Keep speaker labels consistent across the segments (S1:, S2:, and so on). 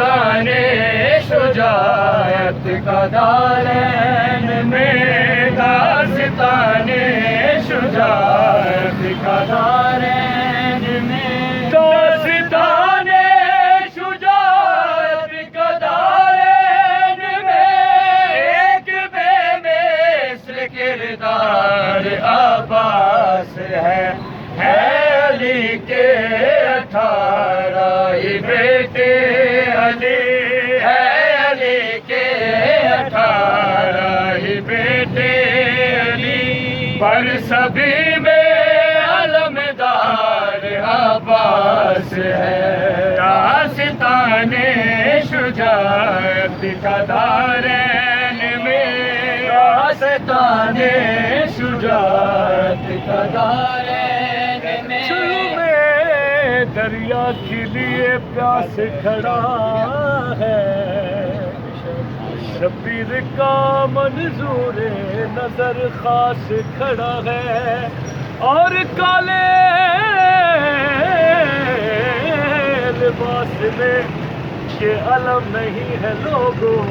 S1: दास्ताने शुजाअत का दारैन में, दास्ताने शुजाअत का दारैन में, दास्ताने शुजाअत का दारैन में, एक बेमिसल किरदार अब्बास है अली के 18 बेटे, अली है अली के 18 बेटे अली, पर सभी में अलमदार अब्बास है। दास्ताने शुजाअत का दारैन में, दास्ताने शुजाअत का दारैन में, दरिया के लिए प्यास खड़ा है, शबीर का मंजूर नजर खास खड़ा है, और काले लिबास में ये अलम नहीं है लोगों,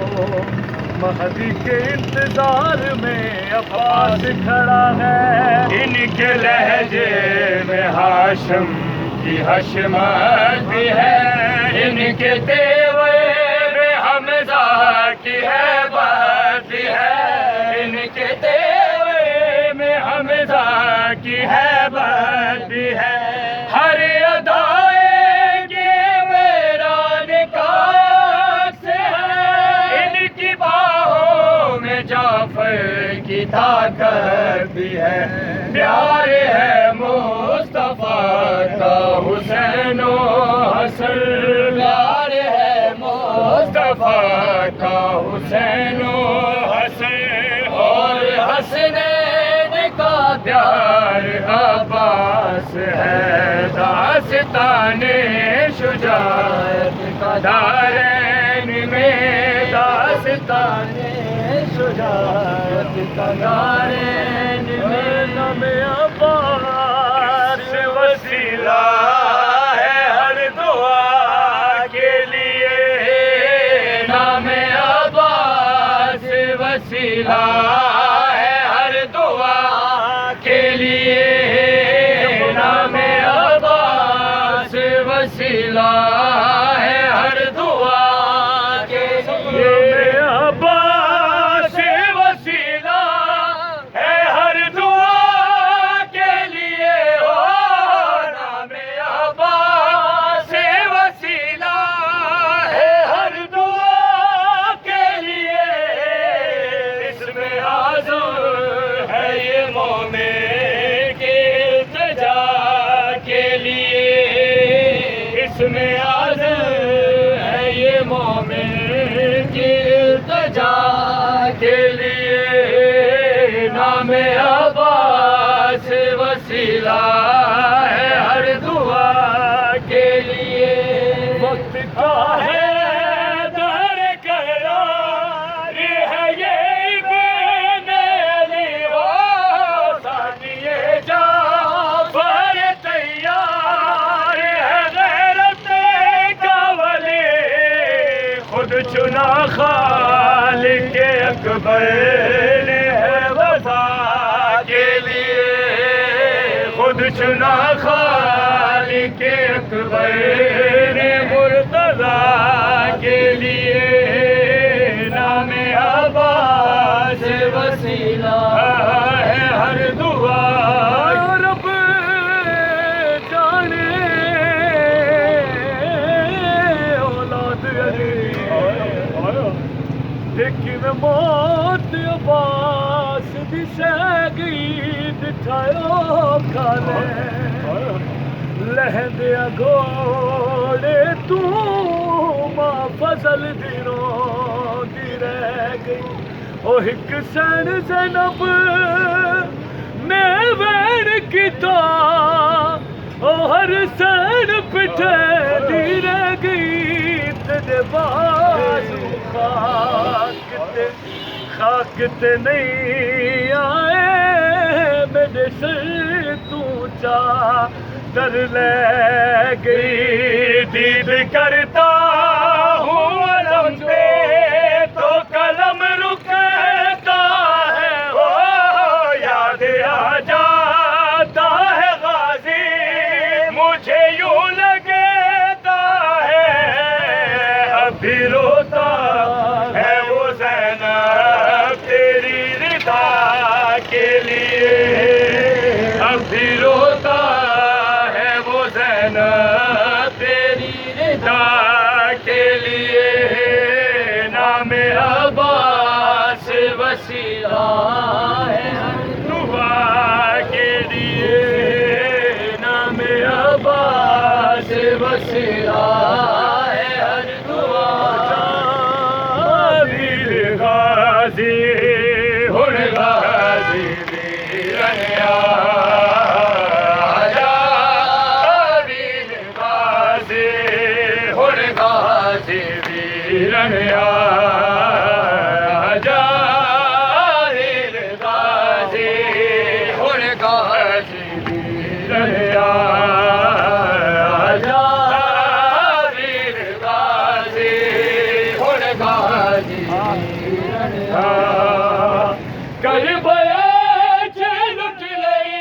S1: महदी के इंतजार में अब्बास खड़ा है। इनके लहजे में हाशम की हशमत भी है, इनके तेवर में हमजा की हैबत भी है, इनके तेवर में हमजा की हैबत भी है, हर अदाए के मेरा निकाह से है, इनकी बाहों में जाफर की ताकत भी है, प्यार है मुस्तफा का हुसैन हसन, प्यार है मुस्तफा का हुसैन हसन, और हसनैन का प्यार अब्बास है। दास्ताने शुजाअत का दारैन में, दास्ताने शुजाअत का दारैन में, नाम अब्बास वसीला है हर दुआ के लिए, नाम अब्बास वसीला है हर दुआ के लिए, नाम अब्बास वसीला है हर दुआ के लिए, अब्बास वसीला है हर दुआ के लिए, हो नाम अब्बास वसीला है हर दुआ के लिए, इसमें आज़म है ये मोमिन की इल्तिजा के लिए, इसमें आज़म है ये मोमिन की इल्तिजा के लिए, नाम अब्बास वसीला है हर दुआ के लिए। वक्त का है दर करार है ये इब्ने अली, हो सानिए जाफर तैयार है गैरत का वली, खुद चुना खालिक अकबर ने है वफा के लिए, खुद चुना खालिक अकबर ने मुर्तज़ा के लिए, नाम अब्बास वसीला है हर दुआ। रब जाने औलाद अली लेकिन मौत अब्बास दी सह गई दिठायो काले, लहंदे घोड़े तू मां फजल दी रोंदी रह गई, ओ हिक सैन ज़ैनब ने वैन किता, ओ हर सैन पिठे दी रह गई, तेरे बाजू खाक ते नहीं आए से तू चादर ले गई, दीद करता हूँ अलम पे तो कलम रुकता है, हो याद आ जाता है गाजी, मुझे यूं लगता है अभी रोता है वो ज़ैनब तेरी रिदा के लिए, अभी रोता है वो ज़ैनब तेरी रिदा के लिए। नाम अब्बास वसीला है दुआ के लिए, नाम अब्बास वसीला है हर दुआ। वीर गाजी हुण गाजी वीरन आजा, वीर गाजी हुण गाजी वीरन आजा, वीर गाजी हुण गाजी वीरन आजा, वीर गाजी हुण गाजी वीरन करबल च लुट लई,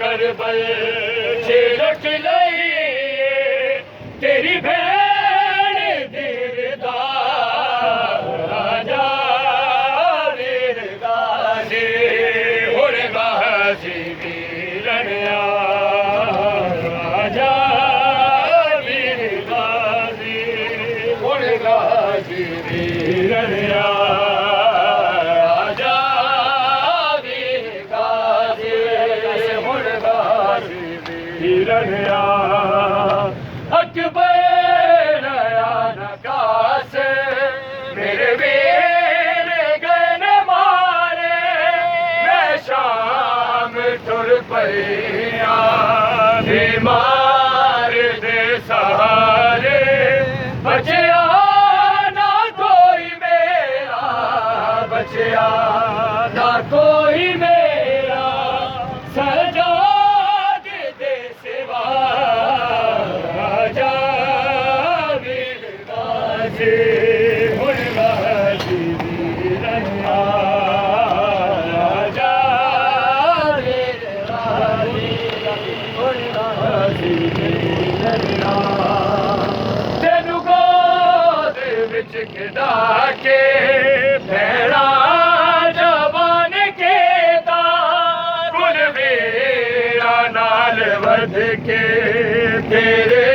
S1: करबल च लुट लई तेरी भैन दीदा आजा, वीर गाजी हुण गाजी वीरन आजा, वीर गाजी हुण गाजी वीरन आजा, वीर गाजी हुण गाजी वीरन अकबर नकास मेरे वीर गन मारे, मैं शाम तुर पैया बीमार दे सहारे, बचिया ना कोई मेरा, बचिया ना कोई मेरा, सजाद दे सिवा आजा, वीर गाजी हुण गाजी वीरन आजा, वीर गाजी हुण गाजी वीरन तेनू गोद विच खिदा के भैड़ा जवान के दा, कुलवीरा नाल वध के तेरे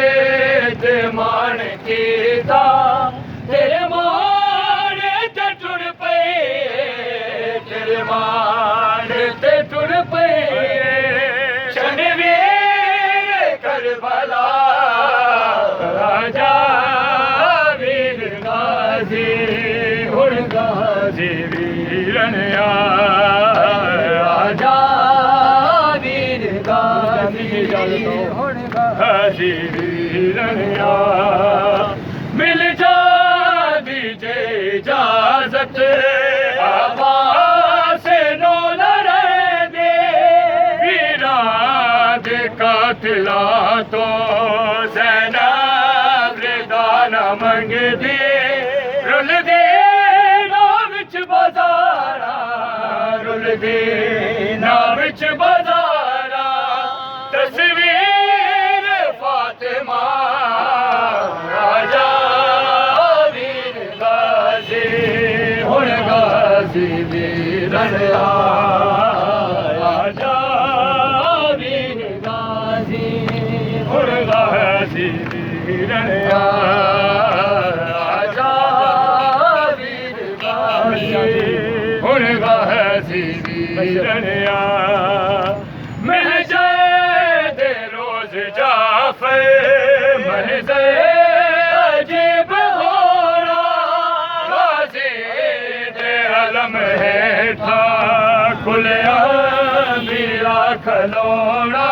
S1: ते मान कीता, तेरे मान ते टुर पे, तेरे मान ते टुर पे शनवीर करबला आजा, वीर गाजी हुण गाजी वीरन आजा, वीर गाजी हुण गाजी वीरन मिल जा दीजे इजाजत अब्बास नो लड़े दे, वीरा दे कातिला तो ज़ैनब रिदा न मंग दे, रुल दे ना विच बाजारा, रुल दे ना विच बाजारा, तस्वीर फातिमा आजा, वीर गाजी हुण गाजी वीरन आजा, वीर गाजी हुण गाजी वीरन आजा, वीर गाजी हुण गाजी वीरन महजद रोज जाफर महज़े अजीब होना, गाजी दे अलम हेठा खुलिया मेरा खलोना,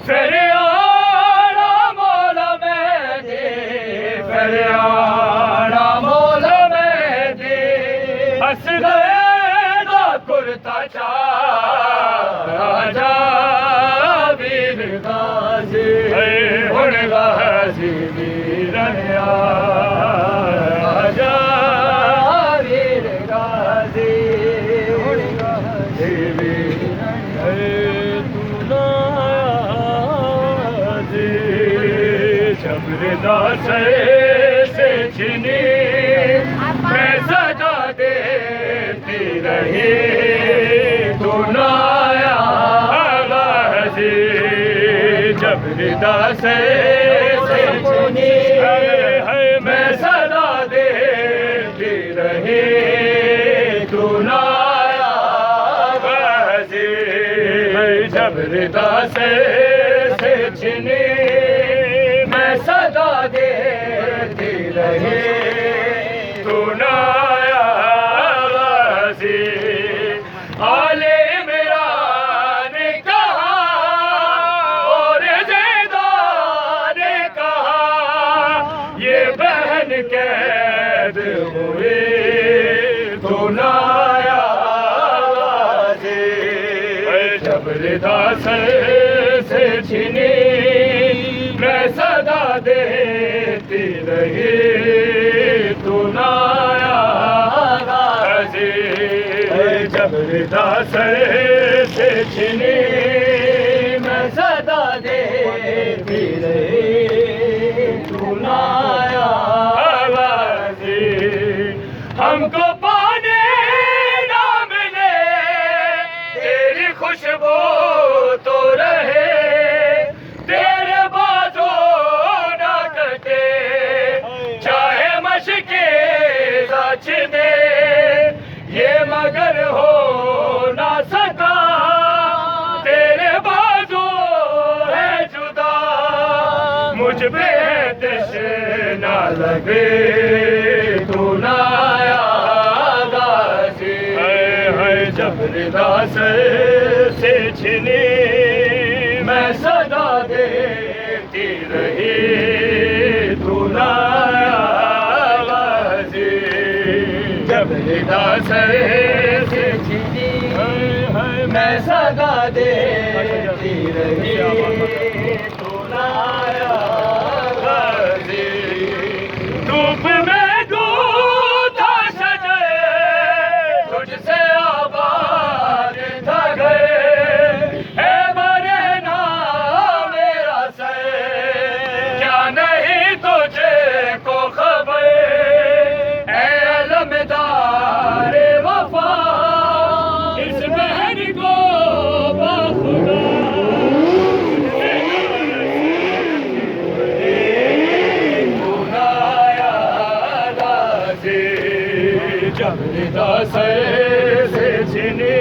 S1: फिर आना मौला मैं दे, फिर आना मौला मैं दे, हंस गए ना कुर्ता चा देवी तू नायाजी जबरदस्त से छिनी मैं सजा देती रही तू नायाजी जबरदस्त से छिनी मैं सजा देती रही तू नायाजी जबरदस्त से छिनी मैं सदा देती रही तू नायाजी आले मेरा ने कहा और ज़ैदा ने कहा ये बहन कैद हुई तू नायाजी जबरदस्त से छिनी मैं सदा देती रही तू नायाजी जबरदस्त से छिनी मैं सदा देती रही तू नायाजी हमको पाने ना मिले तेरी खुशबू तो रहे तेरे बाजों ना कटे चाहे मशके सच दे ये मगर हो ना सका तेरे बाजों है जुदा मुझ पे तशना लगे तू नायाजी है जबरदस्त से छिनी मैं सदा देती रही तू नायाजी जबरदस्त से छिनी मैं सदा देती रही तू नायाजी धूप में दूधा सजे तुझसे आबाद था गए है मरे ना मेरा सर क्या नहीं तुझे को खबर है अलमदार वफा इस बहन को बाखुदा तू नायाजी जबरदस्त से छिनी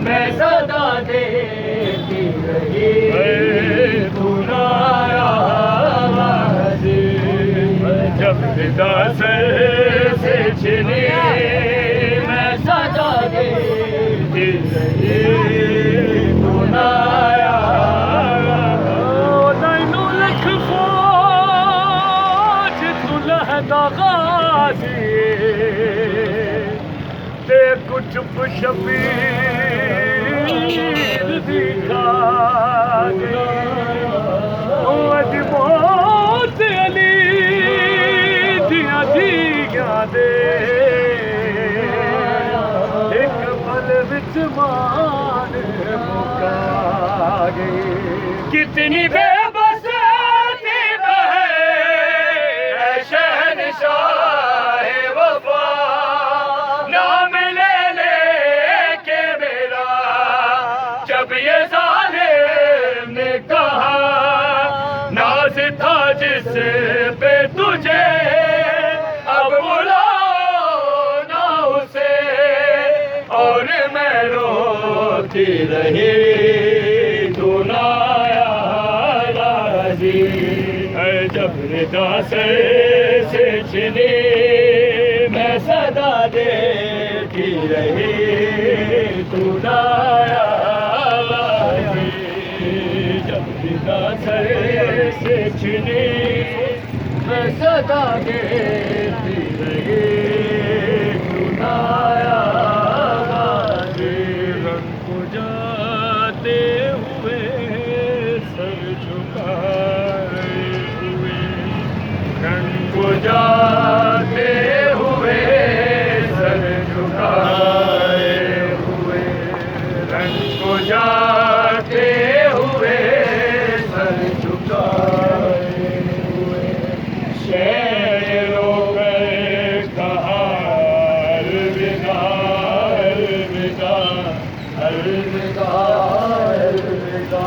S1: मैं सदा देती रही तू नायाजी जबरदस्त से छिनी मैं सदा देती रही तू नायाजी नैनो लख फौज तू लहदा गाजी ते कुछ शबीर दिखा अज मौत अली दिया दिया दे एक पल विच मान मुका गई कितनी बेबस थी बहन शहनशाह वफा नाम ले लेके मेरा जब ये जालिम ने कहा नाज था जिस पे तुझे अब बुलाओ ना उसे और मैं रोती रही तू नायाजी जबरदस्त से छिनी मैं सदा देती रही तू नायाजी जबरदस्त से छिनी मैं सदा देती रही तू नायाजी रंग को जाते हुए सर झुकाए हुए रंग को जाते हुए सर झुकाए हुए अलविदा अलविदा।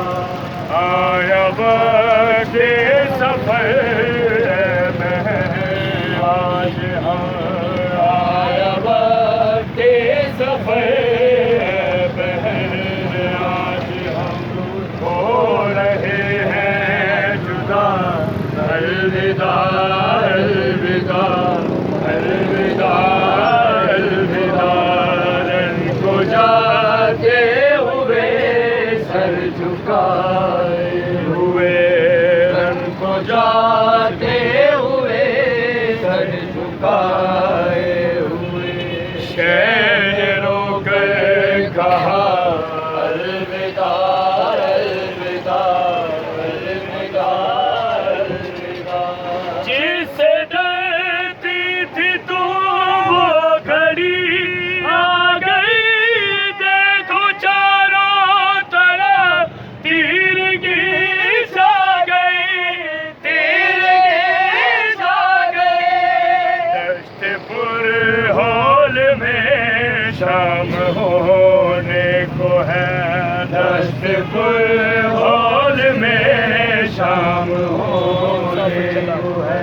S1: आया वक्त सफर में आज हम, आया वक्त सफर में आज हम हो रहे हैं जुदा। अलविदा अलविदा अलविदा अलविदा। रन को जाते हुए सर झुकाए हुए, रन को जाते हुए सर झुकाए हुए। शेरों के कहा अलविदा अलविदा अलविदा अलविदा। जिससे डरती थी तू वो घड़ी आ गई, देखो चारों तरफ तीरगी छा गई, तीरगी छा गई। दस्तपुर हॉल में शाम होने को है, दस्तपुर हॉल में शाम होने को है।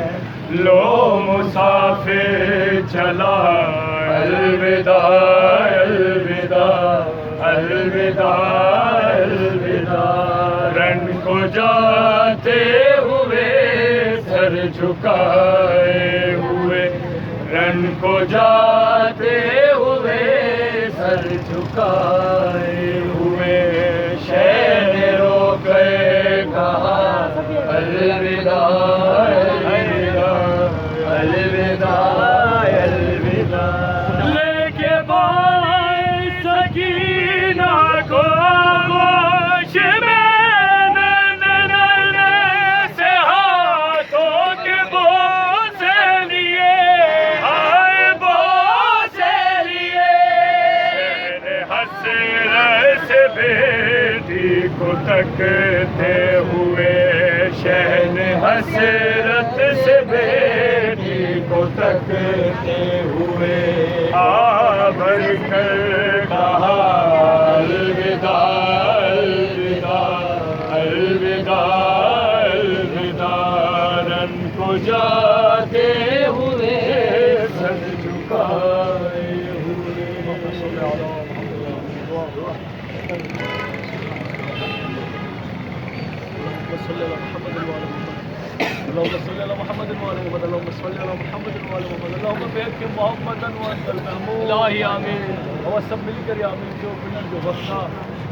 S1: लो मुसाफिर चला अलविदा अलविदा अलविदा अलविदा। रन को जाते हुए सर झुकाए हुए, रन को जाते हुए सर झुकाए हुए। शेरों के कहा अलविदा अलविदा अलविदा अलविदा। लेके बाय सकीना को गोश में से हाथों के बोझे लिए, हाय बोझे लिए। हसरत से बेटी को तकते हुए, शहन हसरत से बेटी को तकते हुए। भर कर कहा अलविदा अलविदा अलविदा अलविदा। रन को जाते हुए सर झुकाए हुए। اللهم صل على محمد وعلى محمد، اللهم صل على محمد وعلى محمد، اللهم بحق محمدا وانت المحمود الهی آمین। اور سب مل کر آمین جو بنا جو وقتا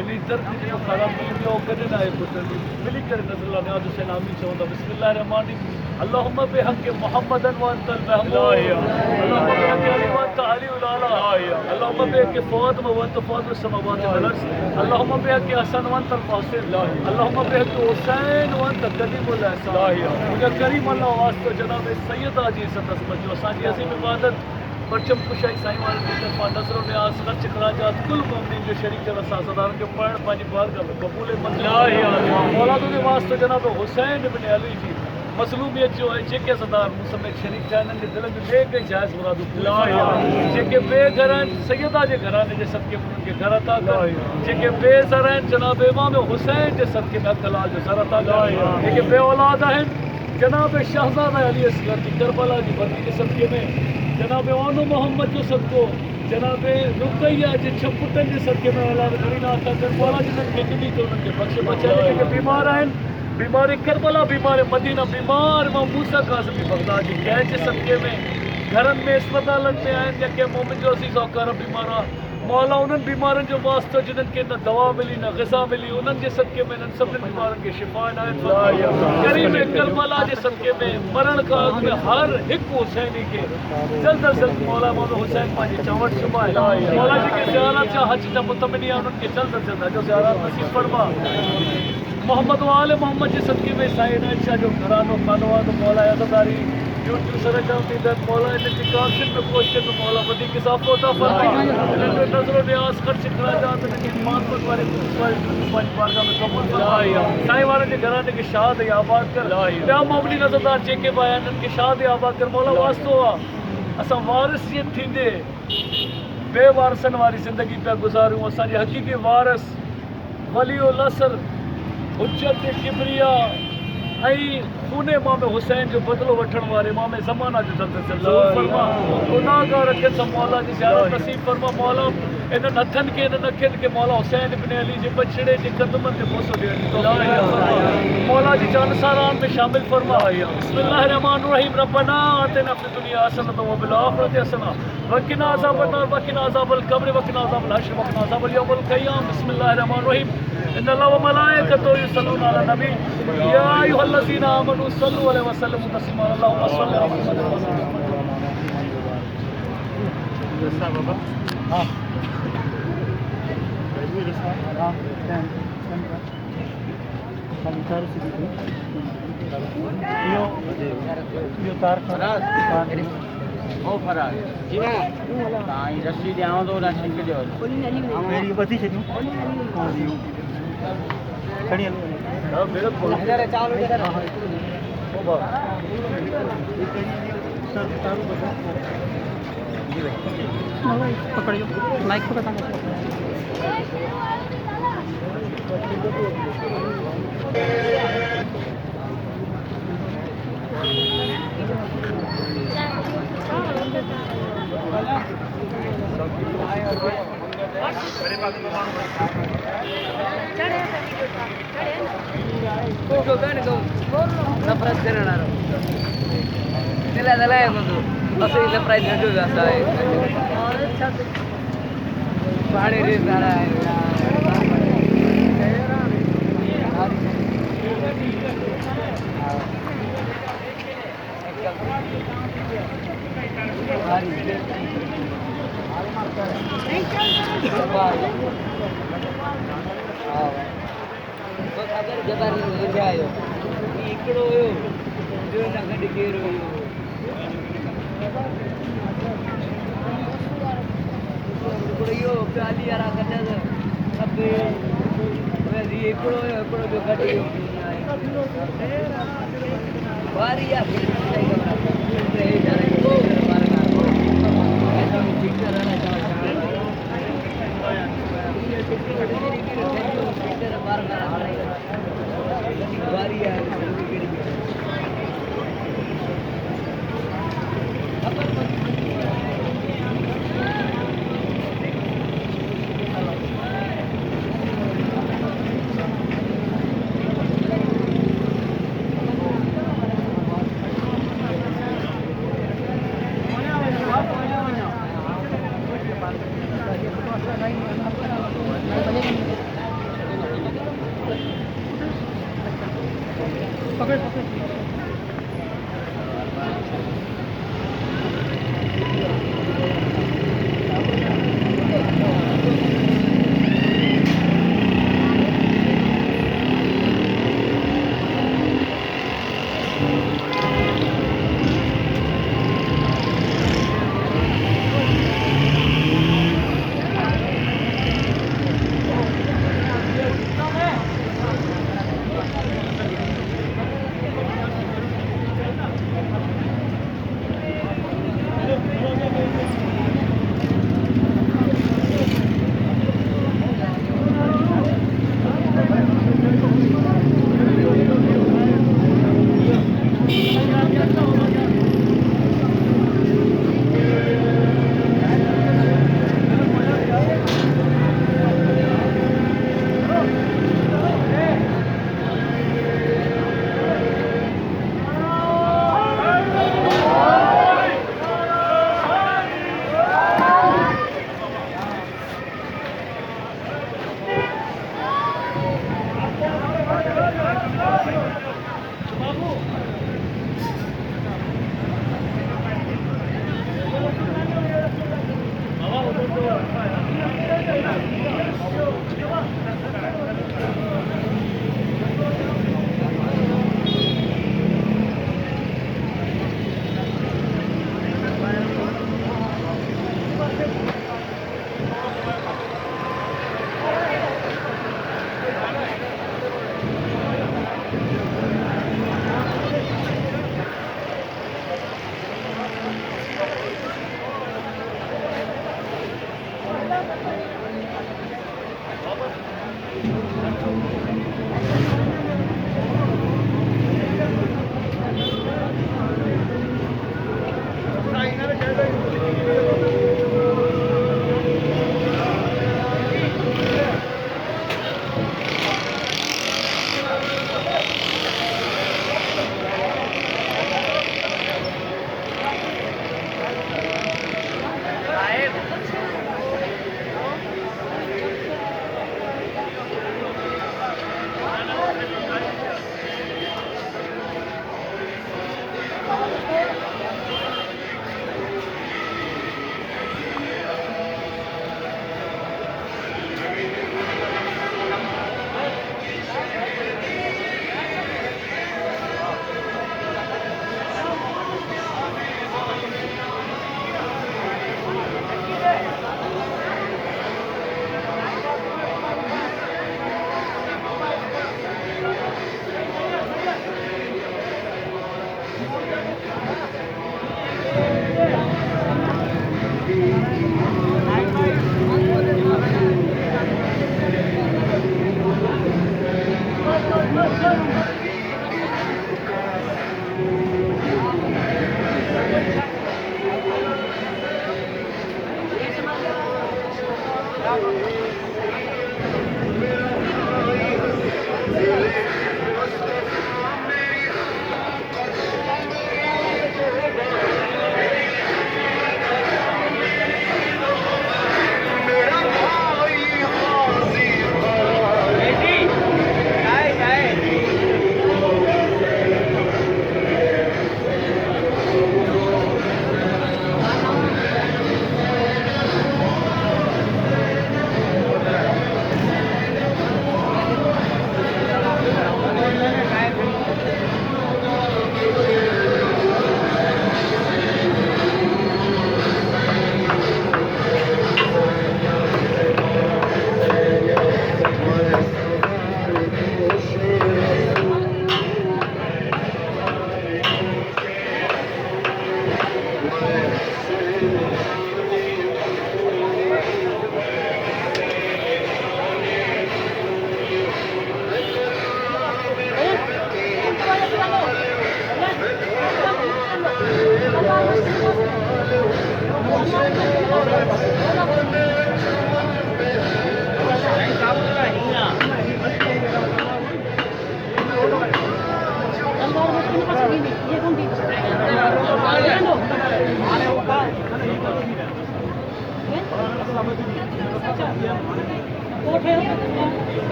S1: انہی درد جو خراب جو کرے نہ پتر مل کر نظر اللہ نے حسین آمین چاہتا۔ بسم اللہ الرحمن الرحیم۔ اللهم بحق محمد وانت المحمود، اللهم بحق علی وانت علی الاعلی، اللهم بحق فاطمہ وانت فاطمہ السماوات والارض، اللهم بحق حسن وانت الفاصل، اللهم بحق حسین وانت قدیم الاحسان۔ مجھے کریم اللہ واسطہ جناب سیدہ جی ستس بچو سانجی عظیم عبادت परचम कुशाई साईं वाले की तरफा नजरों में आसगर चिकराजात कुल मोमिन जो शरीक जलसा सदार के पढ़ पानी बारगाह में कबूल मंजूर। औलादों के वास्ते जनाब हुसैन इब्न अली जी मसलूमियत जो है जेके सदार मुसमेत शरीक जानन के दिल में ले गई जायज मुराद जेके बेघरन सैयदा जे घराने जे सदके उनके घर अता कर, जेके बेज़रन जनाब इमाम हुसैन जे सदके में अकलाल जो सर अता कर, जेके बे औलाद हैं जनाब शहजादा अली असगर की करबला की बरदी के सदके में, जनाब ओनो मोहम्मद जो सदको जनाब रुकैया जे छपुटन जे सदके में औलाद करीना अता कर वाला जिन के दी तो उनके बख्शे बचाने के बीमार हैं, बीमार करबला बीमार मदीना बीमार इमाम मूसा कासिमी बगदाद जी कैद जे सदके में घरन में अस्पतालन में आहिनि जेके मोमिन जो असीस औकार बीमार मौला उन्हनि बीमारनि जो वास्तो जिन्हनि खे न दवा मिली न ग़िज़ा मिली उन्हनि जे सदके में इन्हनि सभिनी बीमारनि खे शिफ़ा इनायत फरमाए। करीम करबला जे सदके में मरण खां अॻु हर हिकु हुसैनी खे जल्द अज जल्द मौला इमाम हुसैन पंहिंजी चवट सुभाए मौला जेके ज़ियारत जा हज जा मुतमनी आहे उन्हनि खे जल्द अज जल्द अॼो ज़ियारत नसीब फरमा। मोहम्मद वाले मोहम्मद जे सदके में साईं इनायत शाह जो घरानो खानवानो मौला अज़दारी यूट्यूब सर जामदीदत मौला इनकी कासिम में कोशिश में मौला वधी के साफ होता फरमाए नजरों न्याज खर्च करा जात इनकी मातमत वाले पांच बारगाह में कबूल फरमाए। साईं वाले के घराने के शाद आबाद कर या मामूली नजरदार जेके बयान के शाद आबाद कर मौला वास्तो असा वारिस ये थींदे बेवारसन वाली ज़िंदगी पे गुजारूं। असांजे हक़ीक़ी वारस वलीउल असर हुज्जत किबरिया ऐं खून इमाम हुसैन जो बदलो वठण वारे इमाम ज़माना जो ज़रूर फरमा। गुनाहगार के सब मौला जी ज़ियारत नसीब फरमा। मौला इन्हनि हथनि खे इन्हनि अखियुनि खे मौला हुसैन इब्न अली जे बछड़े जे क़दमनि ते बोसो ॾियण जी तौफ़ीक़ अता फरमा। मौला जी जानसारान में शामिल फरमा। बिस्मिल्लाहिर रहमानिर रहीम। रब्बना आतिना फिद दुनिया हसनतन व फिल आखिरति हसनतन वक़िना अज़ाबन नार वक़िना अज़ाबल क़ब्र वक़िना अज़ाबल हश्र वक़िना अज़ाबल यौमिल क़ियामह। बिस्मिल्लाहिर रहमानिर रहीम। इन्नल्लाह व मलाइकतहु युसल्लूना अलन नबी या अय्युहल्लज़ीना आमनू सल्लु अलैहि व सल्लिमू तस्लीमा। अल्लाहुम्मा सल्लि अला मुहम्मद व अला
S2: रस्सी ॾियांव थो न छिक ॾियो
S3: पकड़ियो माइक को बताना
S2: सरप्राइज करणार तिला झाला आहे म्हणतो असं सरप्राइज भेटू असं आहे पाणी रे झाला आहे इकड़ो हुयो जो न गॾु केरु हुयो इहो प्याली वारा गॾु सभु हिकिड़ो हुयो हिकिड़ो जो गॾु वारी आहे
S3: नहीं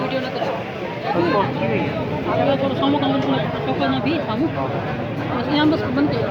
S2: वीडियो न करो थोड़ा सामू काम टोकन ना भी सामू बस यहाँ बस बनते हैं